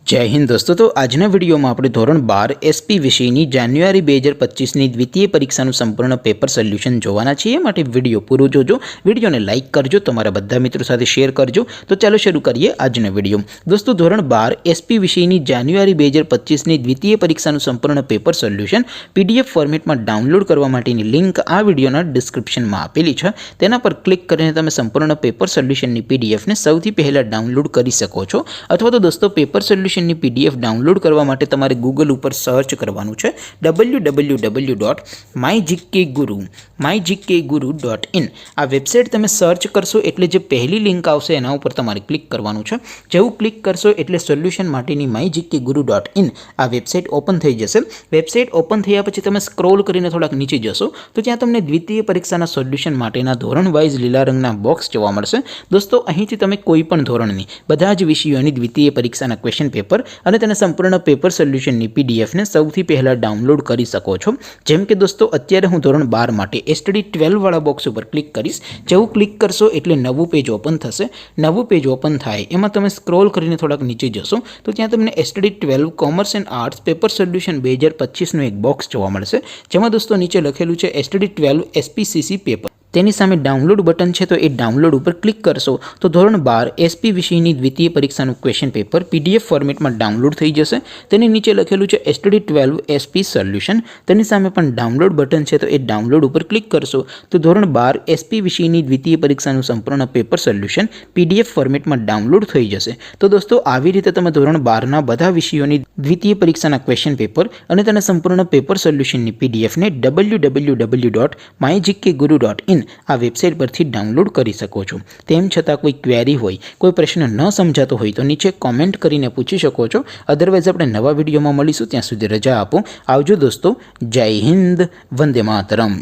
जय हिंद दोस्तों। तो आजना वीडियो में આપણે ધોરણ 12 એસપી વિષયની જાન્યુઆરી 2025ની દ્વિતીય પરીક્ષાનું સંપૂર્ણ પેપર સોલ્યુશન જોવાના છીએ। માટે વિડિયો પૂરો જોજો, વિડિયોને લાઈક કરજો, તમારા બધા મિત્રો સાથે શેર કરજો। તો ચાલો શરૂ કરીએ આજનો વિડિયો। દોસ્તો ધોરણ 12 એસપી વિષયની જાન્યુઆરી 2025ની દ્વિતીય પરીક્ષાનું સંપૂર્ણ પેપર સોલ્યુશન પીડીએફ ફોર્મેટમાં ડાઉનલોડ કરવા માટેની લિંક આ વિડિયોના ડિસ્ક્રિપ્શનમાં આપેલી છે। તેના પર ક્લિક કરીને તમે સંપૂર્ણ પેપર સોલ્યુશનની પીડીએફને સૌથી પહેલા ડાઉનલોડ કરી શકો છો। અથવા તો દોસ્તો પેપર સોલ્યુશન पीडीएफ डाउनलॉड करवा माटे तमारे गूगल पर सर्च करवानुं छे www.mygkguru.in। आ वेबसाइट तमे सर्च करशो एटले जे पहली लिंक आवशे एना उपर तमारे क्लिक करवानुं छे। जेवुं क्लिक करशो एटले सोल्यूशन माटेनी mygkguru.in आ वेबसाइट ओपन थई जशे। वेबसाइट ओपन थया पछी तमे स्क्रॉल करीने थोड़ाक नीचे जशो तो त्यां तमने द्वितीय परीक्षाना सोल्यूशन माटेना धोरण वाइज लीला रंगना बॉक्स जोवा मळशे। दोस्तों અહીંથી તમે કોઈ પણ ધોરણની બધા જ વિષયોની દ્વિતીય પરીક્ષાના ક્વેશ્ચન પેપર અને તેના સંપૂર્ણ પેપર સોલ્યુશનની પીડીએફને સૌથી પહેલા ડાઉનલોડ કરી શકો છો। જેમ કે દોસ્તો અત્યારે હું ધોરણ 12 માટે એસટીડી 12 વાળા બોક્સ ઉપર ક્લિક કરીશ। જેવું ક્લિક કરશો એટલે નવું પેજ ઓપન થશે। નવું પેજ ઓપન થાય એમાં તમે સ્ક્રોલ કરીને થોડાક નીચે જશો તો ત્યાં તમને STD 12 commerce and arts paper solution 2025નું એક બોક્સ જોવા મળશે। જેમાં દોસ્તો નીચે લખેલું છે એસટીડી 12 એસપીસીસી પેપર। તેની સામે ડાઉનલોડ બટન છે તો એ ડાઉનલોડ ઉપર ક્લિક કરશો તો ધોરણ 12 એસપી વિષયની દ્વિતીય પરીક્ષાનું ક્વેશ્ચન પેપર પીડીએફ ફોર્મેટમાં ડાઉનલોડ થઈ જશે। તેની નીચે લખેલું છે એસટીડી 12 એસપી સોલ્યુશન। તેની સામે પણ ડાઉનલોડ બટન છે તો એ ડાઉનલોડ ઉપર ક્લિક કરશો તો ધોરણ 12 એસપી વિષયની દ્વિતીય પરીક્ષાનું સંપૂર્ણ પેપર સોલ્યુશન પીડીએફ ફોર્મેટમાં ડાઉનલોડ થઈ જશે। તો દોસ્તો આવી રીતે તમે ધોરણ 12ના બધા વિષયોની દ્વિતીય પરીક્ષાના ક્વેશ્ચન પેપર અને તેના સંપૂર્ણ પેપર સોલ્યુશનની પીડીએફને www.mygkguru.in आ वेबसाइट परथी डाउनलॉड करी सको छो। तेम छतां कोई क्वेरी होय, कोई प्रश्न न समजातो होय तो नीचे कॉमेंट करीने पूछी शको छो। अदरवाइज आपणे नवा विडियोमां मळीशुं, त्यां सुधी रजा आपो। आवजो दोस्तों। जय हिंद, वंदे मातरम।